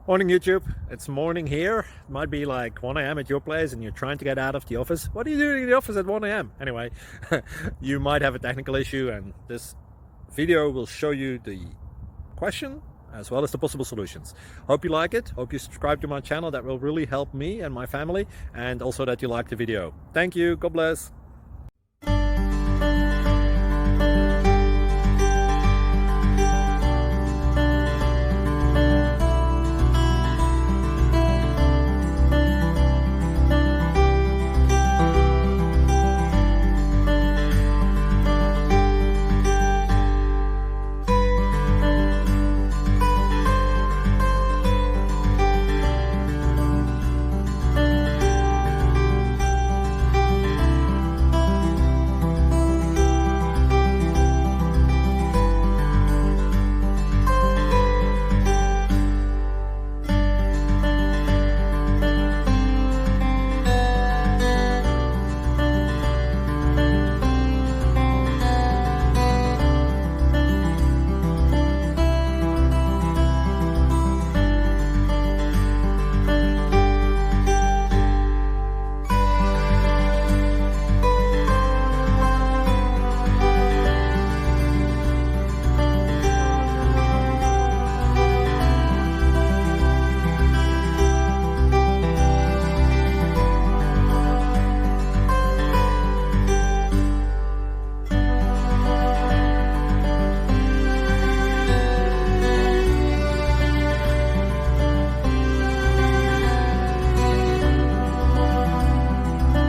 Morning YouTube, it's morning here. It might be like 1 a.m. at your place and you're trying to get out of the office. What are you doing in the office at 1 a.m.? Anyway, you might have a technical issue and this video will show you the question as well as the possible solutions. Hope you like it, hope you subscribe to my channel. That will really help me and my family, and also that you like the video. Thank you, God bless.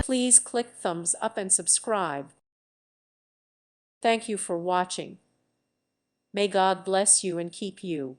Please click thumbs up and subscribe. Thank you for watching. May God bless you and keep you.